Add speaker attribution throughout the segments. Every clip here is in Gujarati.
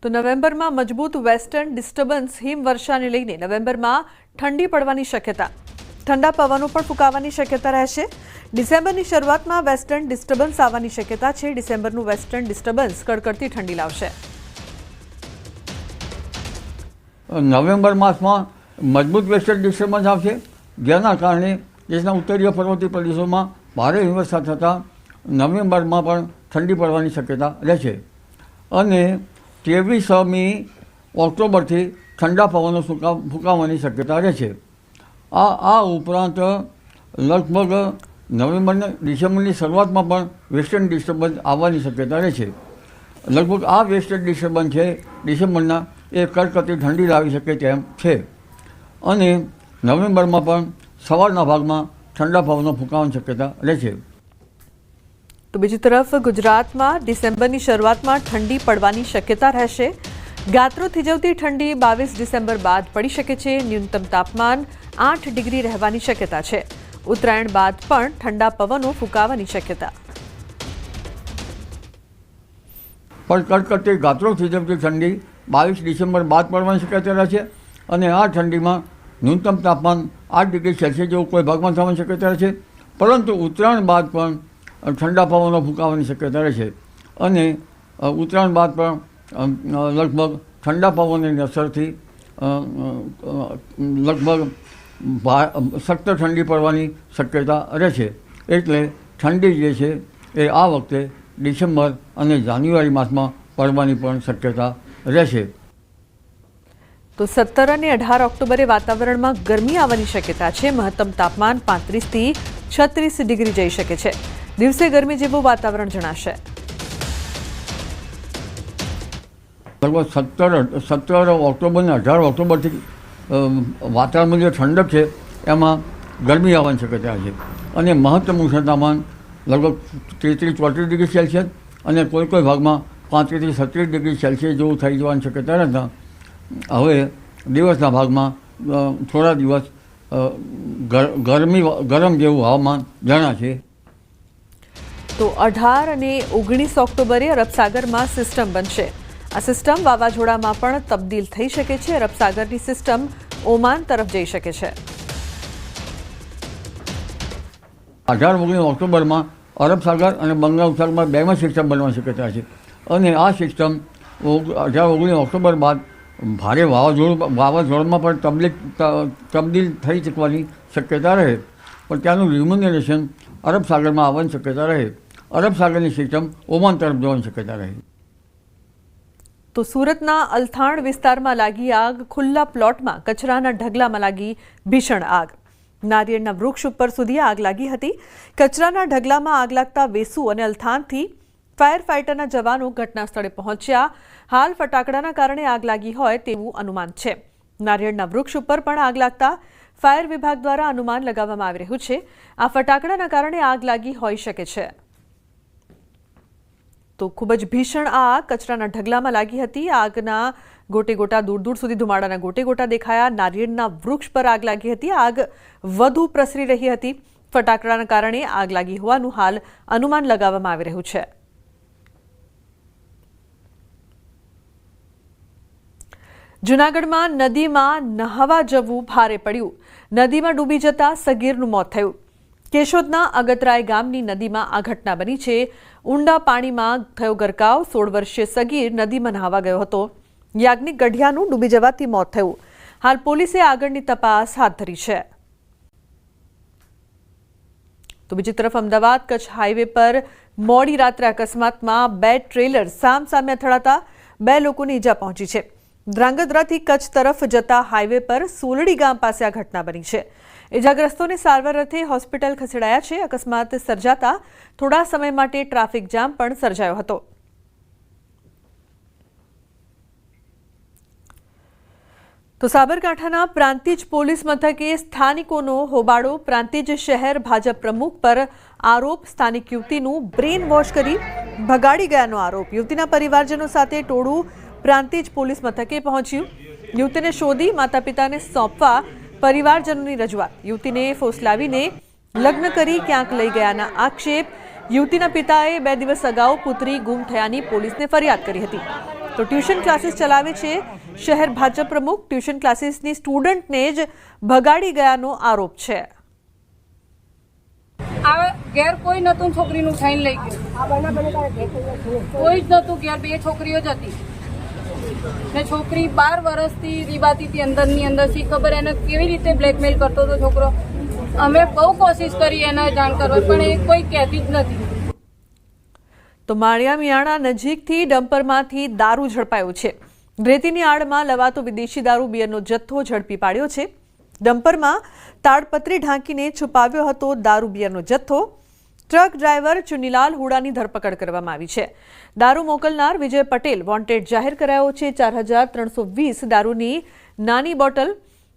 Speaker 1: તો નવેમ્બરમાં મજબૂત વેસ્ટર્ન ડિસ્ટર્બન્સ હિમવર્ષાને લઈને નવેમ્બરમાં ઠંડી પડવાની શક્યતા, ઠંડા પવનો પણ ફૂંકાવાની શક્યતા રહેશે। ડિસેમ્બરની શરૂઆતમાં વેસ્ટર્ન ડિસ્ટર્બન્સ આવવાની શક્યતા છે। ડિસેમ્બરનું વેસ્ટર્ન ડિસ્ટર્બન્સ કડકડતી ઠંડી લાવશે।
Speaker 2: નવેમ્બર માસમાં મજબૂત વેસ્ટર્ન ડિસ્ટર્બન્સ આવશે, જેના કારણે દેશના ઉત્તરીય પર્વતીય પ્રદેશોમાં ભારે હિમવર્ષા થતાં નવેમ્બરમાં પણ ઠંડી પડવાની શક્યતા રહેશે અને 23મી ઓક્ટોબરથી ઠંડા પવનો ફૂંકાવાની શક્યતા રહેશે। આ ઉપરાંત લગભગ નવેમ્બર ડિસેમ્બરની શરૂઆતમાં પણ વેસ્ટર્ન ડિસ્ટર્બન્સ આવવાની શક્યતા રહેશે। લગભગ આ વેસ્ટર્ન ડિસ્ટર્બન્સ છે ડિસેમ્બરના એ કડકડતી ઠંડી લાવી શકે તેમ છે અને નવેમ્બરમાં પણ સવારના ભાગમાં ઠંડા પવનો ફૂંકાવાની શક્યતા રહેશે।
Speaker 1: તો બીજી તરફ ગુજરાતમાં ડિસેમ્બરની શરૂઆતમાં ઠંડી પડવાની શક્યતા રહેશે। ગાત્રો થીજવતી ઠંડી 22 ડિસેમ્બર બાદ પડી શકે છે। ન્યૂનતમ તાપમાન 8 ડિગ્રી રહેવાની શક્યતા છે। ઉત્તરાયણ બાદ પણ ઠંડા પવનો ફૂંકાવાની શક્યતા।
Speaker 2: પણ કડકડતી ગાત્રો થીજવતી ઠંડી 22 ડિસેમ્બર બાદ પડવાની શક્યતા રહેશે અને આ ઠંડીમાં ન્યૂનતમ તાપમાન 8 ડિગ્રી સેલ્સિયસ જેવું કોઈ ભાગમાં થવાની શક્યતા રહેશે, પરંતુ ઉત્તરાયણ બાદ પણ ઠંડા પવનો ફૂંકાવાની શક્યતા રહેશે અને ઉત્તરાયણ બાદ પણ લગભગ ઠંડા પવનની અસરથી લગભગ સખત ઠંડી પડવાની શક્યતા રહેશે। એટલે ઠંડી જે છે એ આ વખતે ડિસેમ્બર અને જાન્યુઆરી માસમાં પડવાની પણ શક્યતા રહેશે।
Speaker 1: તો 17 અને 18 ઓક્ટોબરે વાતાવરણમાં ગરમી આવવાની શક્યતા છે। મહત્તમ તાપમાન 35 થી 36 ડિગ્રી જઈ શકે છે। દિવસે ગરમી જેવું વાતાવરણ જણાશે।
Speaker 2: લગભગ 17 ઓક્ટોબર અને 18 ઓક્ટોબરથી વાતાવરણમાં જે ઠંડક છે એમાં ગરમી આવવાની શક્યતા છે અને મહત્તમ ઉષ્ણતામાન લગભગ 33-34 ડિગ્રી સેલ્સિયસ અને કોઈ ભાગમાં 35 થી 36 ડિગ્રી સેલ્સિયસ જેવું થઈ જવાની શક્યતા રહેતા હવે દિવસના ભાગમાં થોડા દિવસ ગરમ જેવું હવામાન જણાશે।
Speaker 1: તો 18 અને 19 ઓક્ટોબરે અરબસાગરમાં સિસ્ટમ બનશે। આ સિસ્ટમ વાવાઝોડામાં પણ તબદીલ થઈ શકે છે। અરબસાગરની સિસ્ટમ ઓમાન તરફ જઈ શકે છે।
Speaker 2: 18-19 ઓક્ટોબરમાં અરબસાગર અને બંગાળ ઉપસાગરમાં બેમાં સિસ્ટમ બનવાની શક્યતા છે અને આ સિસ્ટમ 18-19 ઓક્ટોબર બાદ ભારે વાવાઝોડામાં પણ તબદીલ થઈ શકવાની શક્યતા રહે, પણ ત્યાંનું રિમ્યુનરેશન અરબસાગરમાં આવવાની શક્યતા રહે। અરબસાગરની સિસ્ટમ ઓમાન તરફ જવાની શક્યતા રહે।
Speaker 1: તો સુરતના અલથાણ વિસ્તારમાં લાગી આગ, ખુલ્લા પ્લોટમાં કચરાના ઢગલામાં લાગી ભીષણ આગ। નારિયેળના વૃક્ષ ઉપર સુધી આગ લાગી હતી। કચરાના ઢગલામાં આગ લાગતા વેસુ અને અલથાણથી ફાયર ફાઇટરના જવાનો ઘટના સ્થળે પહોંચ્યા। હાલ ફટાકડાના કારણે આગ લાગી હોય તેવું અનુમાન છે। નારિયેળના વૃક્ષ ઉપર પણ આગ લાગતા ફાયર વિભાગ દ્વારા અનુમાન લગાવવામાં આવી રહ્યું છે આ ફટાકડાના કારણે આગ લાગી હોઈ શકે છે। તો ખૂબ જ ભીષણ આગ કચરાના ઢગલામાં લાગી હતી। આગના ગોટે ગોટા દૂર સુધી ધુમાડાના ગોટે ગોટા દેખાયા। નારિયેળના વૃક્ષ પર આગ લાગી હતી। આગ વધુ પ્રસરી રહી હતી। ફટાકડાના કારણે આગ લાગી હોવાનું હાલ અનુમાન લગાવવામાં આવી રહ્યું છે। જૂનાગઢમાં નદીમાં નહાવા જવું ભારે પડ્યું। નદીમાં ડૂબી જતા સગીરનું મોત થયું। કેશોદના અગતરાય ગામની નદીમાં આ ઘટના બની છે। ઊંડા પાણીમાં થયો ગરકાવ। 16 વર્ષીય સગીર નદીમાં નહાવા ગયો હતો। યાજ્ઞિક ગઢિયાનું ડૂબી જવાથી મોત થયું। હાલ પોલીસે આગળની તપાસ હાથ ધરી છે। તો બીજી તરફ અમદાવાદ કચ્છ હાઈવે પર મોડી રાત્રે અકસ્માતમાં 2 ટ્રેલર સામસામે અથડાતા 2 લોકોને ઈજા પહોંચી છે। ધ્રાંગધ્રાથી કચ્છ તરફ જતા હાઈવે પર સોલડી ગામ પાસે આ ઘટના બની છે। ઇજાગ્રસ્તોને સારવાર અર્થે હોસ્પિટલ ખસેડાયા છે। અકસ્માત સર્જાતા થોડા સમય માટે ટ્રાફિક જામ પણ સર્જાયો હતો। તો સાબરકાંઠાના પ્રાંતિજ પોલીસ મથકે સ્થાનિકોનો હોબાળો। પ્રાંતિજ શહેર ભાજપ પ્રમુખ પર આરોપ। સ્થાનિક યુવતીનું બ્રેન વોશ કરી ભગાડી ગયાનો આરોપ। યુવતીના પરિવારજનો સાથે ટોળું પ્રાંતિજ પોલીસ મથકે પહોંચ્યું। યુવતીને શોધી માતા પિતાને સોંપવા પરિવારજનોની રજૂઆત। યુવતીને ફોસલાવીને લગ્ન કરી ક્યાંક લઈ ગયાના આક્ષેપ। યુવતીના પિતાએ 2 દિવસ અગાઉ પુત્રી ગુમ થયાની પોલીસને ફરિયાદ કરી હતી। તો ટ્યુશન ક્લાસીસ ચલાવે છે શહેર ભાજપ પ્રમુખ. ટ્યુશન ક્લાસીસની સ્ટુડન્ટને જ ભગાડી ગયાનો આરોપ છે.
Speaker 3: આ ઘેર કોઈ નતું, છોકરીનું ખાઈને લઈ ગયું. કોઈ જ નતું ઘેર, 2 છોકરીઓ જ હતી ને છોકરી 12 વર્ષથી રીબાતી હતી અંદરની અંદર. શી ખબર એને કેવી રીતે બ્લેકમેલ કરતો હતો છોકરો. અમે બહુ કોશિશ કરી એને જાણ કરવા, પણ એ કોઈ કહેતી જ નથી.
Speaker 1: તો માળિયા મિયાણા નજીકથી ડમ્પરમાંથી દારૂ ઝડપાયો છે. રેતીની આડમાં લવાતો વિદેશી દારૂ બિયરનો જથ્થો ઝડપી પાડ્યો છે. ડમ્પરમાં તાડપત્રી ઢાંકીને છુપાવ્યો હતો દારૂ બિયરનો જથ્થો. ટ્રક ડ્રાઈવર ચુનીલાલ હુડાની ધરપકડ કરવામાં આવી છે. દારૂ મોકલનાર વિજય પટેલ વોન્ટેડ જાહેર કરાયો છે. 4320 દારૂની નાની બોટલ,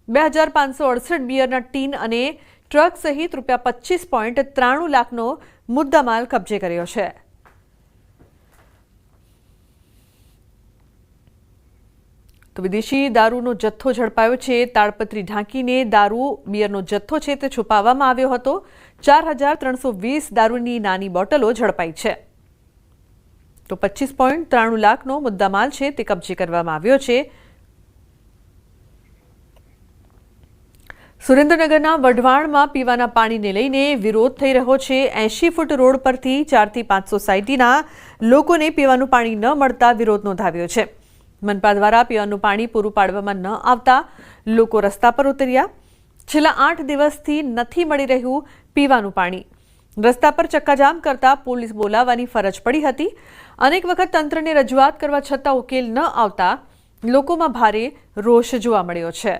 Speaker 1: 2568 બિયરના ટીન અને ટ્રક સહિત ₹25.93 લાખનો મુદ્દામાલ કબજે કર્યો છે. તો વિદેશી દારૂનો જથ્થો ઝડપાયો છે. તાડપત્રી ઢાંકીને દારૂ બિયરનો જથ્થો છે તે છુપાવવામાં આવ્યો હતો. 4320 દારૂની નાની બોટલો ઝડપાઈ છે. તો 25.93 લાખનો મુદ્દામાલ છે તે કબજે કરવામાં આવ્યો છે. સુરેન્દ્રનગરના વઢવાણમાં પીવાના પાણીને લઈને વિરોધ થઈ રહ્યો છે. 80 ફૂટ રોડ પરથી 4 થી 5 સોસાયટીના લોકોને પીવાનું પાણી ન મળતા વિરોધ નોંધાવ્યો છે. મનપા દ્વારા પીવાનું પાણી પૂરું પાડવામાં ન આવતા લોકો રસ્તા પર ઉતર્યા. છેલ્લા 8 દિવસથી નથી મળી રહ્યું પીવાનું પાણી. રસ્તા પર ચક્કાજામ કરતા પોલીસ બોલાવવાની ફરજ પડી હતી. અનેક વખત તંત્રને રજૂઆત કરવા છતાં ઉકેલ ન આવતા લોકોમાં ભારે રોષ જોવા મળ્યો છે.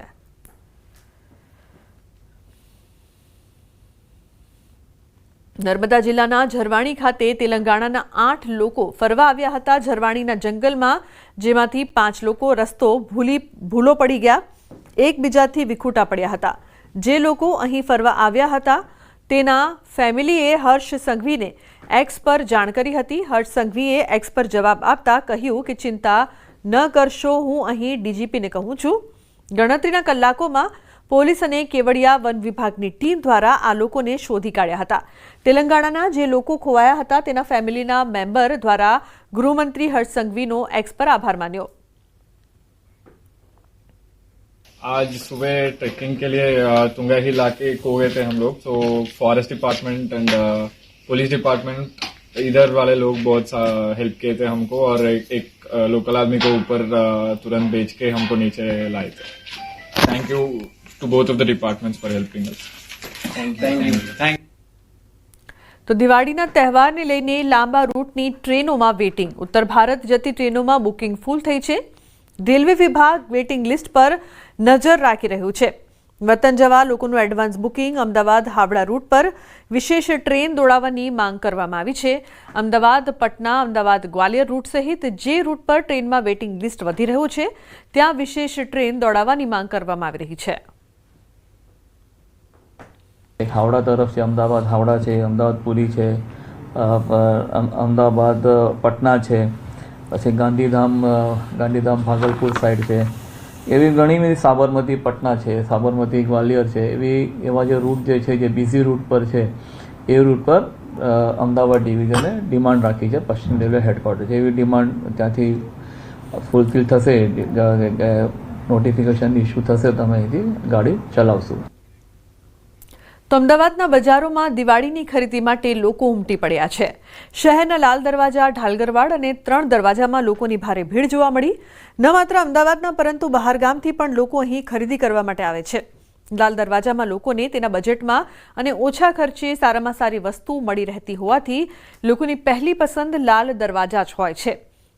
Speaker 1: નર્મદા જિલ્લાના ઝરવાણી ખાતે તેલંગાણાના 8 લોકો ફરવા આવ્યા હતા. ઝરવાણીના જંગલમાં જેમાંથી 5 લોકો રસ્તો ભૂલો પડી ગયા, એકબીજાથી વિખૂટા પડ્યા હતા. જે લોકો અહીં ફરવા આવ્યા હતા તેના ફેમિલીએ હર્ષ સંઘવીને એક્સ પર જાણ કરી હતી. હર્ષ સંઘવીએ એક્સ પર જવાબ આપતા કહ્યું કે ચિંતા ન કરશો, હું અહીં ડીજીપીને કહું છું. ગણતરીના કલાકોમાં પોલીસ અને કેવડિયા વન વિભાગની ટીમ દ્વારા આ લોકોને શોધી કાઢ્યા હતા. તેલંગાણાના જે લોકો ખોવાયા હતા તેના ફેમિલીના મેમ્બર દ્વારા ગૃહમંત્રી હર્ષ સંઘવીનો એક્સ પર આભાર માન્યો.
Speaker 4: आज सुबह ट्रैकिंग के लिए तुंगा हिल आके खो गए थे हम लोग. तो forest department and police department इधर वाले लोग बहुत हेल्प किए थे हमको और एक लोकल आदमी को ऊपर तुरंत बेच के हमको नीचे लाए थे. Thank you to both of the departments for helping us. Thank
Speaker 1: તો દિવાળીના તહેવારને લઈને લાંબા રૂટની ટ્રેનોમાં વેટિંગ. ઉત્તર ભારત જતી ટ્રેનોમાં બુકિંગ ફૂલ થઈ છે. રેલવે વિભાગ વેટિંગ લિસ્ટ પર નજર રાખી રહ્યું છે. વતન જવા લોકોનું advance booking. Ahmedabad Howrah route પર વિશેષ ટ્રેન દોડાવવાની માંગ કરવામાં આવી છે. અમદાવાદ પટના, અમદાવાદ ગ્વાલિયર રૂટ સહિત જે રૂટ પર ટ્રેનમાં વેટિંગ લિસ્ટ વધી રહ્યું છે ત્યાં વિશેષ ટ્રેન દોડાવવાની માંગ કરવામાં આવી રહી છે.
Speaker 5: હાવડા તરફ છે, અમદાવાદ હાવડા છે, અમદાવાદ પુરી છે, અમદાવાદ પટના છે, પછી ગાંધીધામ ભાગલપુર સાઈડ છે. એવી ઘણી બધી સાબરમતી પટના છે, સાબરમતી ગ્વાલિયર છે. એવા જે રૂટ જે છે જે બીઝી રૂટ પર છે એ રૂટ પર અમદાવાદ ડિવિઝને ડિમાન્ડ રાખી છે. પશ્ચિમ રેલવે હેડક્વાર્ટર છે. એવી ડિમાન્ડ ત્યાંથી ફૂલફિલ થશે, નોટિફિકેશન ઇસ્યુ થશે તો અમે અહીંથી ગાડી ચલાવશું.
Speaker 1: તો અમદાવાદના બજારોમાં દિવાળીની ખરીદી માટે લોકો ઉમટી પડ્યા છે. શહેરના લાલ દરવાજા, ઢાલગરવાડ અને 3 દરવાજામાં લોકોની ભારે ભીડ જોવા મળી. ન માત્ર અમદાવાદના પરંતુ બહારગામથી પણ લોકો અહીં ખરીદી કરવા માટે આવે છે. લાલ દરવાજામાં લોકોને તેના બજેટમાં અને ઓછા ખર્ચે સારામાં સારી વસ્તુ મળી રહેતી હોવાથી લોકોની પહેલી પસંદ લાલ દરવાજા જ હોય છે.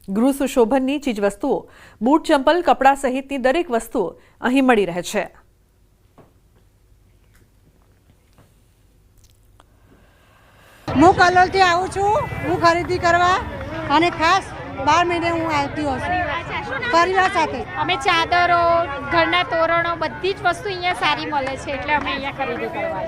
Speaker 1: ગૃહ સુશોભનની ચીજવસ્તુઓ, બૂટ, ચંપલ, કપડાં સહિતની દરેક વસ્તુઓ અહીં મળી રહે છે.
Speaker 6: હું કલોલથી આવું છું હું ખરીદી કરવા અને ખાસ 12 મહિને હું આવતી હોઉં છું પરિવાર સાથે.
Speaker 7: અમે ચાદરો, ઘરના તોરણો, બધી જ વસ્તુ અહીંયા સારી મળે છે એટલે અમે અહીંયા ખરીદી કરવા.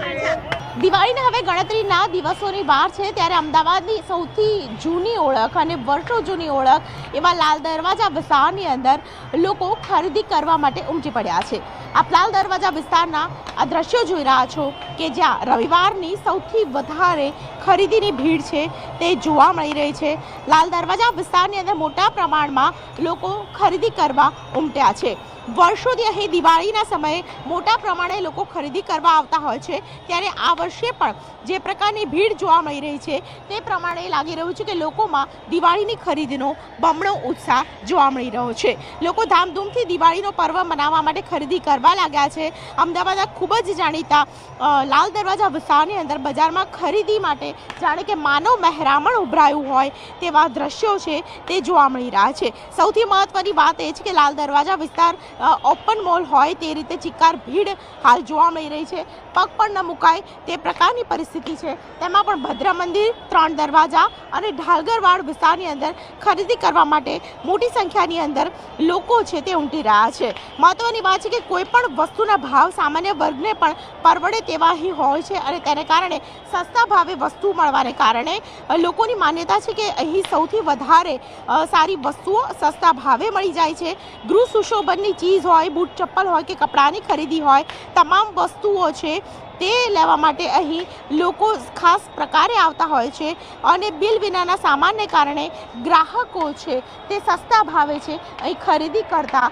Speaker 7: દિવાળીને હવે ગણતરીના દિવસોની વાર છે ત્યારે અમદાવાદની સૌથી જૂની ઓળખ અને વર્ષો જૂની ઓળખ એવા લાલ દરવાજા વિસ્તારની અંદર લોકો ખરીદી કરવા માટે ઉમટી પડ્યા છે. આપ લાલ દરવાજા વિસ્તારના આ દ્રશ્યો જોઈ રહ્યા છો કે જ્યાં રવિવારની સૌથી વધારે ખરીદીની ભીડ છે તે જોવા મળી રહી છે. લાલ દરવાજા વિસ્તારની અંદર મોટા પ્રમાણમાં લોકો ખરીદી કરવા ઉમટ્યા છે. વર્ષોથી અહીં દિવાળીના સમયે મોટા પ્રમાણે લોકો ખરીદી કરવા આવતા હોય છે ત્યારે આ વર્ષે પણ જે પ્રકારની ભીડ જોવા મળી રહી છે તે પ્રમાણે લાગી રહ્યું છે કે લોકોમાં દિવાળીની ખરીદીનો બમણો ઉત્સાહ જોવા મળી રહ્યો છે. લોકો ધામધૂમથી દિવાળીનો પર્વ મનાવવા માટે ખરીદી કરવા લાગ્યા છે. અમદાવાદના ખૂબ જ જાણીતા લાલ દરવાજા વિસ્તારની અંદર બજારમાં ખરીદી માટે જાણે કે માનવ મહેરામણ ઉભરાયું હોય તેવા દ્રશ્યો છે તે જોવા મળી રહ્યા છે. સૌથી મહત્વની વાત એ છે કે લાલ દરવાજા વિસ્તાર ઓપન મોલ હોય તે રીતે ચિક્કાર ભીડ હાલ જોવા મળી રહી છે. પગ પણ ન મુકાય તે પ્રકારની પરિસ્થિતિ છે. તેમાં પણ ભદ્ર મંદિર, 3 દરવાજા અને ઢાલગરવાડ વિસ્તારની અંદર ખરીદી કરવા માટે મોટી સંખ્યાની અંદર લોકો છે તે ઉમટી રહ્યા છે. મહત્વની વાત છે કે કોઈ પણ વસ્તુના ભાવ સામાન્ય વર્ગને પણ પરવડે તેવા ही હોય છે અને તેને કારણે સસ્તા ભાવે વસ્તુ મળવાને કારણે લોકોની માન્યતા છે કે અહીં સૌથી વધારે સારી વસ્તુઓ સસ્તા ભાવે મળી જાય છે. ગૃહ સુશોભનની ચીજ હોય, બૂટ ચપ્પલ હોય કે કપડાની ખરીદી હોય, તમામ વસ્તુઓ છે તે લેવા માટે અહીં લોકો ખાસ પ્રકારે આવતા હોય છે અને બિલ વિનાના સામાનને કારણે ગ્રાહકો છે તે સસ્તા ભાવે છે અહીં ખરીદી કરતા